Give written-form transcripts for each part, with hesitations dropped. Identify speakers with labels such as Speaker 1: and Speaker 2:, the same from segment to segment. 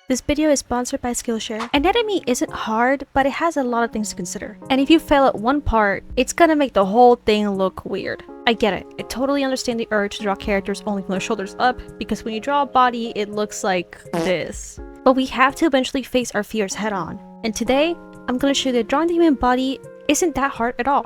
Speaker 1: This video is sponsored by Skillshare. Anatomy isn't hard, but it has a lot of things to consider. And if you fail at one part, it's gonna make the whole thing look weird. I get it. I totally understand the urge to draw characters only from the shoulders up, because when you draw a body, it looks like this. But we have to eventually face our fears head on. And today, I'm gonna show you that drawing the human body isn't that hard at all.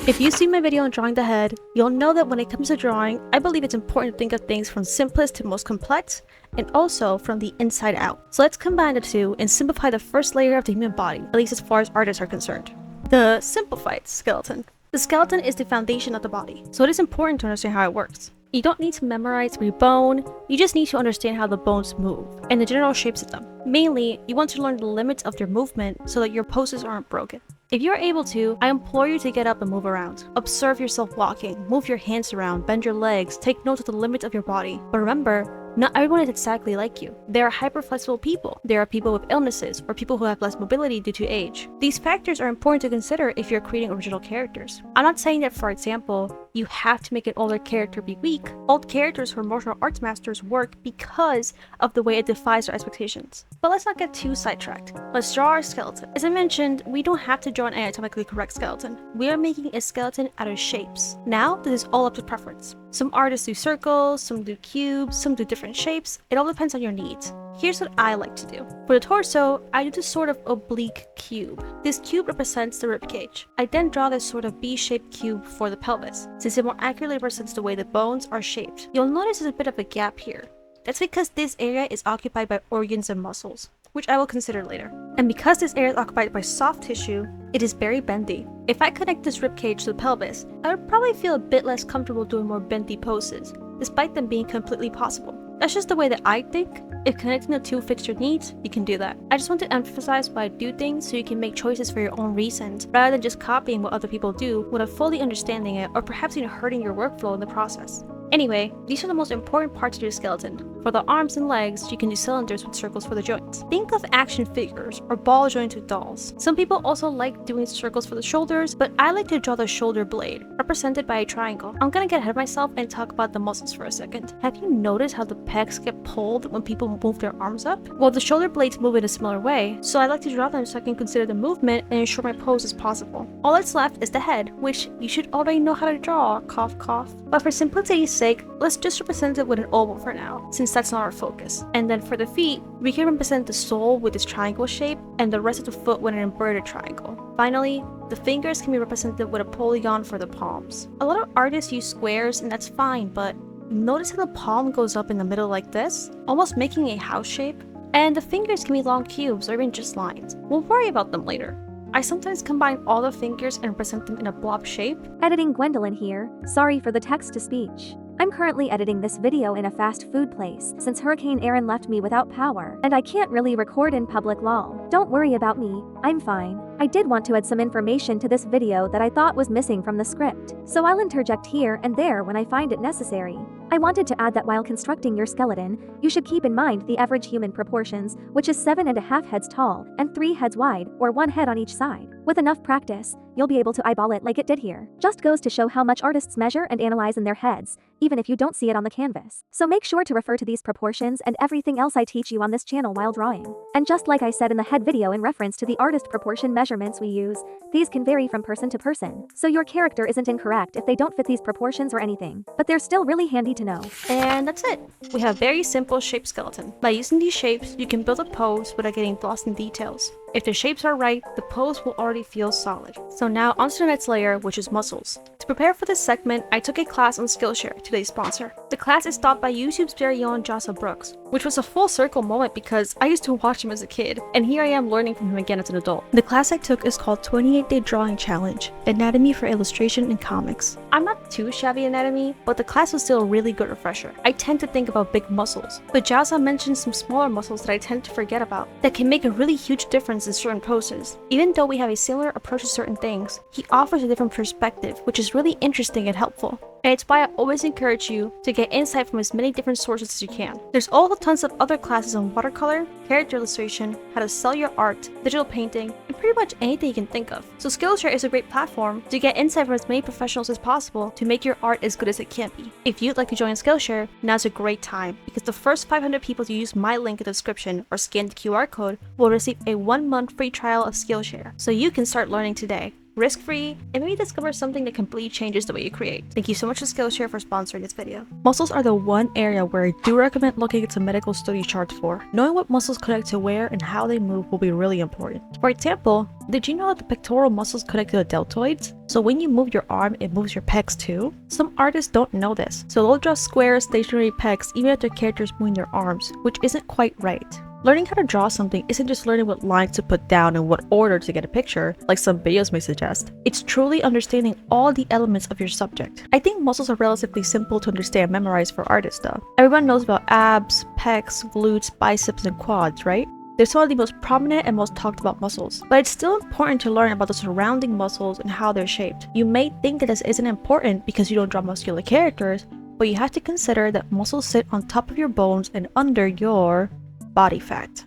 Speaker 1: If you see my video on drawing the head, you'll know that when it comes to drawing, I believe it's important to think of things from simplest to most complex, and also from the inside out. So let's combine the two and simplify the first layer of the human body, at least as far as artists are concerned. The simplified skeleton. The skeleton is the foundation of the body, so it is important to understand how it works. You don't need to memorize every bone, you just need to understand how the bones move, and the general shapes of them. Mainly, you want to learn the limits of their movement so that your poses aren't broken. If you're able to, I implore you to get up and move around. Observe yourself walking, move your hands around, bend your legs, take note of the limits of your body. But remember, not everyone is exactly like you. There are hyperflexible people. There are people with illnesses, or people who have less mobility due to age. These factors are important to consider if you're creating original characters. I'm not saying that, for example, you have to make an older character be weak. Old characters for martial arts masters work because of the way it defies their expectations. But let's not get too sidetracked. Let's draw our skeleton. As I mentioned, we don't have to draw an anatomically correct skeleton. We are making a skeleton out of shapes. Now, this is all up to preference. Some artists do circles, some do cubes, some do different shapes. It all depends on your needs. Here's what I like to do. For the torso, I do this sort of oblique cube. This cube represents the ribcage. I then draw this sort of B-shaped cube for the pelvis, since it more accurately represents the way the bones are shaped. You'll notice there's a bit of a gap here. That's because this area is occupied by organs and muscles, which I will consider later. And because this area is occupied by soft tissue, it is very bendy. If I connect this ribcage to the pelvis, I would probably feel a bit less comfortable doing more bendy poses, despite them being completely possible. That's just the way that I think. If connecting the two fits your needs, you can do that. I just want to emphasize why I do things so you can make choices for your own reasons, rather than just copying what other people do without fully understanding it, or perhaps even hurting your workflow in the process. Anyway, these are the most important parts of your skeleton. For the arms and legs, you can do cylinders with circles for the joints. Think of action figures or ball jointed dolls. Some people also like doing circles for the shoulders, but I like to draw the shoulder blade, represented by a triangle. I'm gonna get ahead of myself and talk about the muscles for a second. Have you noticed how the pecs get pulled when people move their arms up? Well, the shoulder blades move in a similar way, so I like to draw them so I can consider the movement and ensure my pose is possible. All that's left is the head, which you should already know how to draw, cough cough. But for simplicity's sake, let's just represent it with an oval for now, since that's not our focus. And then for the feet, we can represent the sole with this triangle shape, and the rest of the foot with an inverted triangle. Finally, the fingers can be represented with a polygon for the palms. A lot of artists use squares, and that's fine, but notice how the palm goes up in the middle like this, almost making a house shape? And the fingers can be long cubes or even just lines. We'll worry about them later. I sometimes combine all the fingers and represent them in a blob shape.
Speaker 2: Editing Gwendolyn here. Sorry for the text-to-speech. I'm currently editing this video in a fast food place since Hurricane Aaron left me without power, and I can't really record in public lol. Don't worry about me, I'm fine. I did want to add some information to this video that I thought was missing from the script, so I'll interject here and there when I find it necessary. I wanted to add that while constructing your skeleton, you should keep in mind the average human proportions, which is 7.5 heads tall and 3 heads wide, or 1 head on each side. With enough practice, you'll be able to eyeball it like it did here. Just goes to show how much artists measure and analyze in their heads, even if you don't see it on the canvas. So make sure to refer to these proportions and everything else I teach you on this channel while drawing. And just like I said in the head video in reference to the artist proportion measurements we use, these can vary from person to person. So your character isn't incorrect if they don't fit these proportions or anything, but they're still really handy to know.
Speaker 1: And that's it. We have a very simple shaped skeleton. By using these shapes, you can build a pose without getting lost in details. If the shapes are right, the pose will already feel solid. So now onto the next layer, which is muscles. To prepare for this segment, I took a class on Skillshare, today's sponsor. The class is taught by YouTube's very own Jossa Brooks, which was a full circle moment because I used to watch him as a kid, and here I am learning from him again as an adult. The class I took is called 28-Day Drawing Challenge, Anatomy for Illustration in Comics. I'm not too shabby at anatomy, but the class was still a really good refresher. I tend to think about big muscles, but Jossa mentioned some smaller muscles that I tend to forget about, that can make a really huge difference in certain poses. Even though we have a similar approach to certain things, he offers a different perspective, which is really really interesting and helpful. And it's why I always encourage you to get insight from as many different sources as you can. There's also tons of other classes on watercolor, character illustration, how to sell your art, digital painting, and pretty much anything you can think of. So Skillshare is a great platform to get insight from as many professionals as possible to make your art as good as it can be. If you'd like to join Skillshare, now's a great time because the first 500 people to use my link in the description or scan the QR code will receive a 1-month free trial of Skillshare, so you can start learning today, risk-free, and maybe discover something that completely changes the way you create. Thank you so much to Skillshare for sponsoring this video. Muscles are the one area where I do recommend looking into medical study charts for. Knowing what muscles connect to where and how they move will be really important. For example, did you know that the pectoral muscles connect to the deltoids? So when you move your arm, it moves your pecs too? Some artists don't know this, so they'll draw square, stationary pecs even if their characters moving their arms, which isn't quite right. Learning how to draw something isn't just learning what lines to put down and what order to get a picture, like some videos may suggest. It's truly understanding all the elements of your subject. I think muscles are relatively simple to understand and memorize for artists though. Everyone knows about abs, pecs, glutes, biceps, and quads, right? They're some of the most prominent and most talked about muscles, but it's still important to learn about the surrounding muscles and how they're shaped. You may think that this isn't important because you don't draw muscular characters, but you have to consider that muscles sit on top of your bones and under your body fat.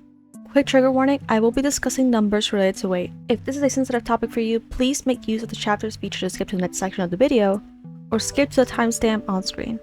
Speaker 1: Quick trigger warning, I will be discussing numbers related to weight. If this is a sensitive topic for you, please make use of the chapters feature to skip to the next section of the video, or skip to the timestamp on screen.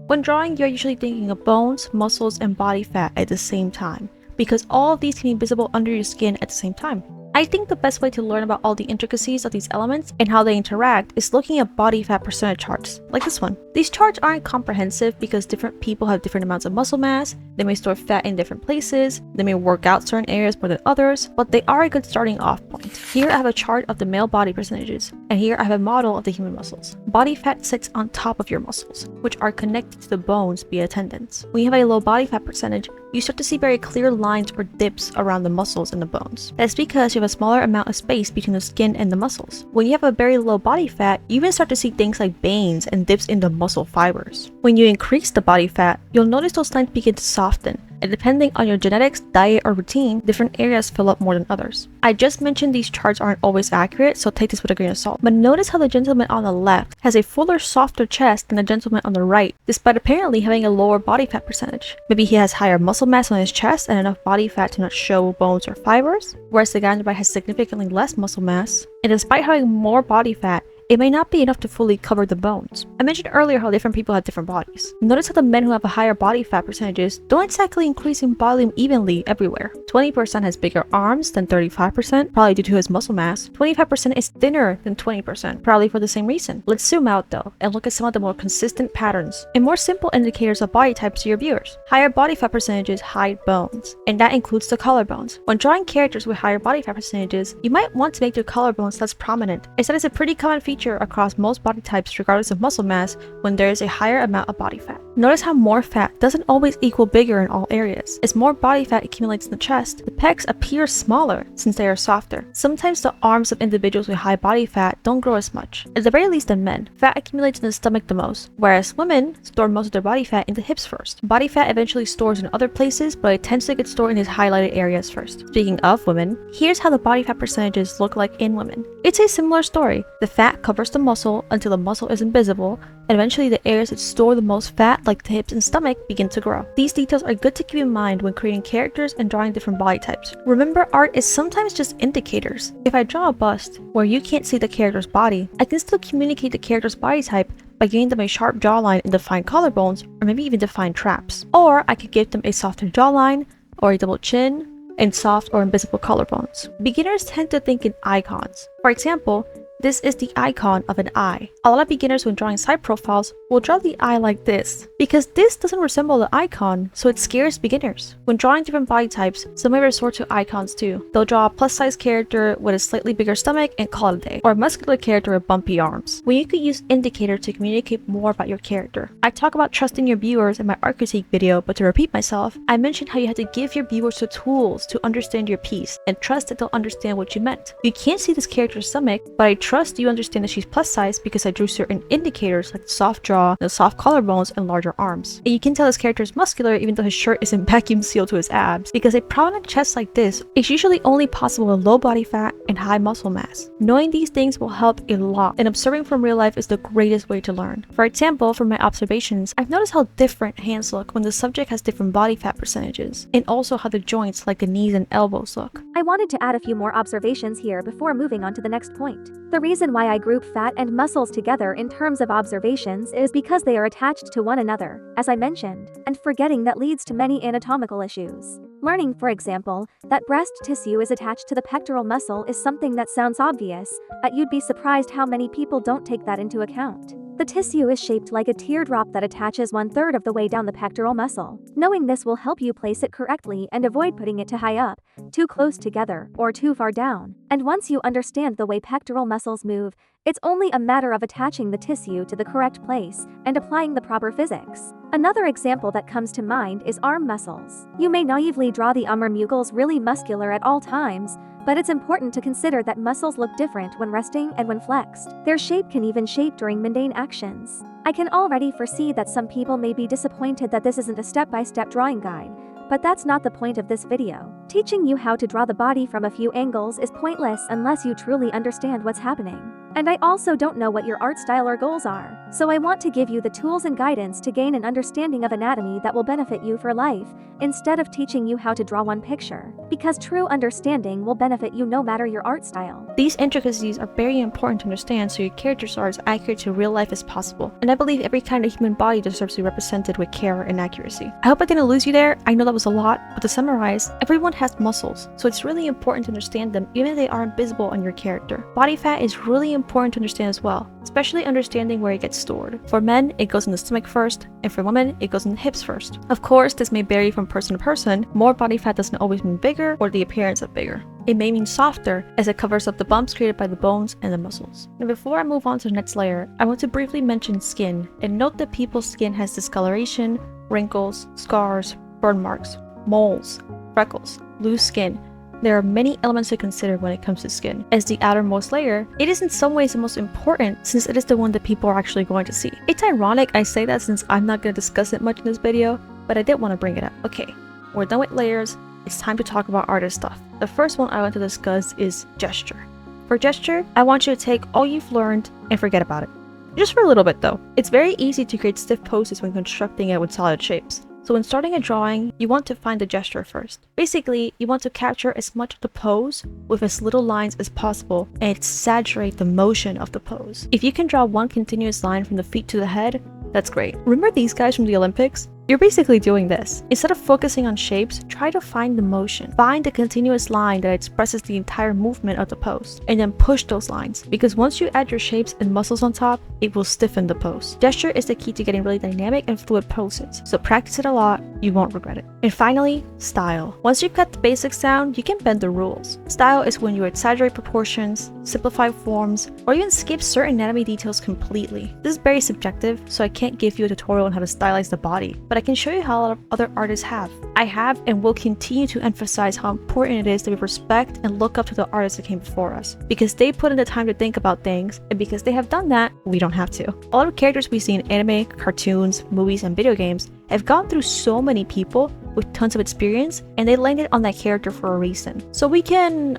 Speaker 1: When drawing, you're usually thinking of bones, muscles, and body fat at the same time, because all of these can be visible under your skin at the same time. I think the best way to learn about all the intricacies of these elements and how they interact is looking at body fat percentage charts, like this one. These charts aren't comprehensive because different people have different amounts of muscle mass, they may store fat in different places, they may work out certain areas more than others, but they are a good starting off point. Here I have a chart of the male body percentages, and here I have a model of the human muscles. Body fat sits on top of your muscles, which are connected to the bones via tendons. When you have a low body fat percentage, you start to see very clear lines or dips around the muscles and the bones. That's because you have a smaller amount of space between the skin and the muscles. When you have a very low body fat, you even start to see things like veins and dips in the muscle fibers. When you increase the body fat, you'll notice those lines begin to soften, and depending on your genetics, diet, or routine, different areas fill up more than others. I just mentioned these charts aren't always accurate, so take this with a grain of salt. But notice how the gentleman on the left has a fuller, softer chest than the gentleman on the right, despite apparently having a lower body fat percentage. Maybe he has higher muscle mass on his chest and enough body fat to not show bones or fibers, whereas the guy on the right has significantly less muscle mass, and despite having more body fat, it may not be enough to fully cover the bones. I mentioned earlier how different people have different bodies. Notice how the men who have a higher body fat percentages don't exactly increase in volume evenly everywhere. 20% has bigger arms than 35%, probably due to his muscle mass. 25% is thinner than 20%, probably for the same reason. Let's zoom out though, and look at some of the more consistent patterns and more simple indicators of body types to your viewers. Higher body fat percentages hide bones, and that includes the collarbones. When drawing characters with higher body fat percentages, you might want to make their collarbones less prominent, as that is a pretty common feature across most body types regardless of muscle mass when there is a higher amount of body fat. Notice how more fat doesn't always equal bigger in all areas. As more body fat accumulates in the chest, the pecs appear smaller since they are softer. Sometimes the arms of individuals with high body fat don't grow as much. At the very least in men, fat accumulates in the stomach the most, whereas women store most of their body fat in the hips first. Body fat eventually stores in other places, but it tends to get stored in these highlighted areas first. Speaking of women, here's how the body fat percentages look like in women. It's a similar story. The fat covers the muscle until the muscle is invisible, and eventually the areas that store the most fat, like the hips and stomach, begin to grow. These details are good to keep in mind when creating characters and drawing different body types. Remember, art is sometimes just indicators. If I draw a bust where you can't see the character's body, I can still communicate the character's body type by giving them a sharp jawline and defined collarbones, or maybe even defined traps. Or I could give them a softer jawline, or a double chin, and soft or invisible collarbones. Beginners tend to think in icons. For example, this is the icon of an eye. A lot of beginners when drawing side profiles will draw the eye like this, because this doesn't resemble the icon, so it scares beginners. When drawing different body types, some may resort to icons too. They'll draw a plus size character with a slightly bigger stomach and call it a day, or a muscular character with bumpy arms, when you could use indicator to communicate more about your character. I talk about trusting your viewers in my art critique video, but to repeat myself, I mentioned how you have to give your viewers the tools to understand your piece and trust that they'll understand what you meant. You can't see this character's stomach, but I trust you understand that she's plus size because I drew certain indicators like the soft jaw, the soft collarbones, and larger arms. And you can tell this character is muscular even though his shirt isn't vacuum sealed to his abs, because a prominent chest like this is usually only possible with low body fat and high muscle mass. Knowing these things will help a lot, and observing from real life is the greatest way to learn. For example, from my observations, I've noticed how different hands look when the subject has different body fat percentages, and also how the joints like the knees and elbows look.
Speaker 2: I wanted to add a few more observations here before moving on to the next point. The reason why I group fat and muscles together in terms of observations is because they are attached to one another, as I mentioned, and forgetting that leads to many anatomical issues. Learning, for example, that breast tissue is attached to the pectoral muscle is something that sounds obvious, but you'd be surprised how many people don't take that into account. The tissue is shaped like a teardrop that attaches 1/3 of the way down the pectoral muscle. Knowing this will help you place it correctly and avoid putting it too high up, too close together, or too far down. And once you understand the way pectoral muscles move, it's only a matter of attaching the tissue to the correct place and applying the proper physics. Another example that comes to mind is arm muscles. You may naively draw the umbilicals really muscular at all times, but it's important to consider that muscles look different when resting and when flexed. Their shape can even shape during mundane actions. I can already foresee that some people may be disappointed that this isn't a step-by-step drawing guide, but that's not the point of this video. Teaching you how to draw the body from a few angles is pointless unless you truly understand what's happening. And I also don't know what your art style or goals are, so I want to give you the tools and guidance to gain an understanding of anatomy that will benefit you for life, instead of teaching you how to draw one picture, because true understanding will benefit you no matter your art style.
Speaker 1: These intricacies are very important to understand so your characters are as accurate to real life as possible, and I believe every kind of human body deserves to be represented with care and accuracy. I hope I didn't lose you there. I know that was a lot, but to summarize, everyone has muscles, so it's really important to understand them even if they aren't visible on your character. Body fat is really important to understand as well, especially understanding where it gets stored. For men, it goes in the stomach first, and for women, it goes in the hips first. Of course, this may vary from person to person. More body fat doesn't always mean bigger or the appearance of bigger. It may mean softer, as it covers up the bumps created by the bones and the muscles. Now before I move on to the next layer, I want to briefly mention skin, and note that people's skin has discoloration, wrinkles, scars, burn marks, moles, freckles, loose skin. There are many elements to consider when it comes to skin. As the outermost layer, it is in some ways the most important since it is the one that people are actually going to see. It's ironic I say that since I'm not going to discuss it much in this video, but I did want to bring it up. Okay, we're done with layers, it's time to talk about artist stuff. The first one I want to discuss is gesture. For gesture, I want you to take all you've learned and forget about it. Just for a little bit though. It's very easy to create stiff poses when constructing it with solid shapes. So when starting a drawing, you want to find the gesture first. Basically, you want to capture as much of the pose with as little lines as possible and exaggerate the motion of the pose. If you can draw one continuous line from the feet to the head, that's great. Remember these guys from the Olympics? You're basically doing this. Instead of focusing on shapes, try to find the motion. Find the continuous line that expresses the entire movement of the pose, and then push those lines, because once you add your shapes and muscles on top, it will stiffen the pose. Gesture is the key to getting really dynamic and fluid poses, so practice it a lot, you won't regret it. And finally, style. Once you've got the basics down, you can bend the rules. Style is when you exaggerate proportions, simplify forms, or even skip certain anatomy details completely. This is very subjective, so I can't give you a tutorial on how to stylize the body, but I can show you how a lot of other artists have. I have and will continue to emphasize how important it is that we respect and look up to the artists that came before us, because they put in the time to think about things, and because they have done that, we don't have to. A lot of characters we see in anime, cartoons, movies, and video games have gone through so many people with tons of experience, and they landed on that character for a reason. So we can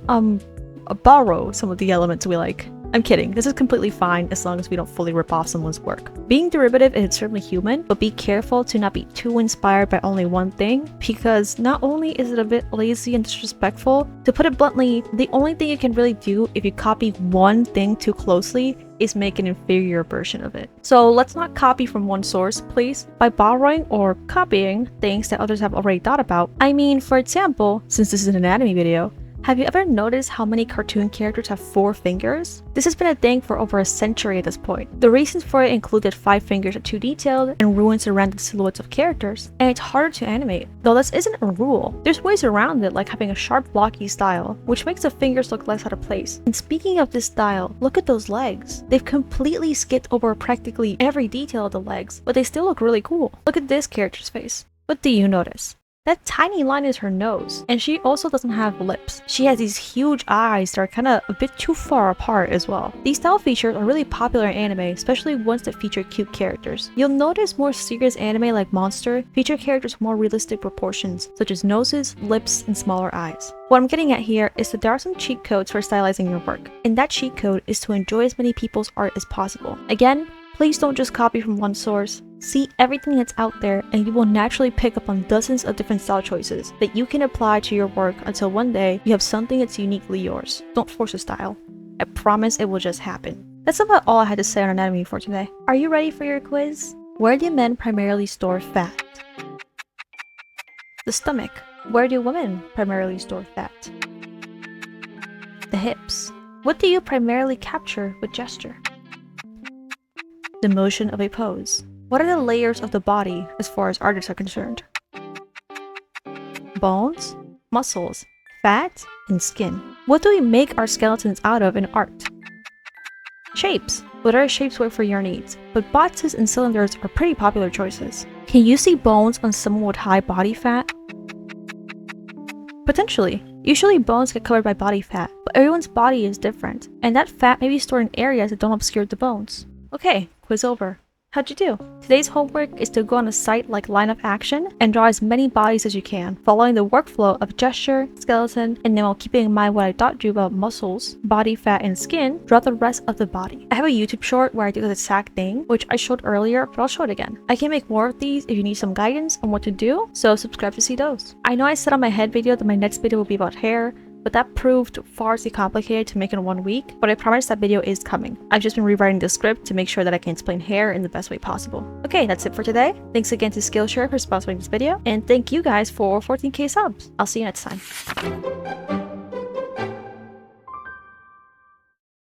Speaker 1: borrow some of the elements we like. I'm kidding, this is completely fine as long as we don't fully rip off someone's work. Being derivative is certainly human, but be careful to not be too inspired by only one thing, because not only is it a bit lazy and disrespectful, to put it bluntly, the only thing you can really do if you copy one thing too closely is make an inferior version of it. So let's not copy from one source, please. By borrowing or copying things that others have already thought about, I mean, for example, since this is an anatomy video, have you ever noticed how many cartoon characters have 4 fingers? This has been a thing for over a century at this point. The reasons for it included 5 fingers are too detailed and ruins the random silhouettes of characters, and it's harder to animate. Though this isn't a rule, there's ways around it, like having a sharp blocky style, which makes the fingers look less out of place. And speaking of this style, look at those legs. They've completely skipped over practically every detail of the legs, but they still look really cool. Look at this character's face. What do you notice? That tiny line is her nose, and she also doesn't have lips. She has these huge eyes that are kinda a bit too far apart as well. These style features are really popular in anime, especially ones that feature cute characters. You'll notice more serious anime like Monster feature characters with more realistic proportions, such as noses, lips, and smaller eyes. What I'm getting at here is that there are some cheat codes for stylizing your work, and that cheat code is to enjoy as many people's art as possible. Again, please don't just copy from one source. See everything that's out there, and you will naturally pick up on dozens of different style choices that you can apply to your work until one day you have something that's uniquely yours. Don't force a style. I promise it will just happen. That's about all I had to say on anatomy for today. Are you ready for your quiz? Where do men primarily store fat? The stomach. Where do women primarily store fat? The hips. What do you primarily capture with gesture? The motion of a pose. What are the layers of the body as far as artists are concerned? Bones, muscles, fat, and skin. What do we make our skeletons out of in art? Shapes. Whatever shapes work for your needs, but boxes and cylinders are pretty popular choices. Can you see bones on someone with high body fat? Potentially. Usually bones get covered by body fat, but everyone's body is different, and that fat may be stored in areas that don't obscure the bones. Okay, quiz over. How'd you do? Today's homework is to go on a site like Line of Action and draw as many bodies as you can, following the workflow of gesture, skeleton, and then while keeping in mind what I taught you about muscles, body fat, and skin, draw the rest of the body. I have a YouTube short where I do the exact thing, which I showed earlier, but I'll show it again. I can make more of these if you need some guidance on what to do, so subscribe to see those. I know I said on my head video that my next video will be about hair, but that proved far too complicated to make in 1 week, but I promise that video is coming. I've just been rewriting the script to make sure that I can explain hair in the best way possible. Okay, that's it for today. Thanks again to Skillshare for sponsoring this video, and thank you guys for 14K subs. I'll see you next time.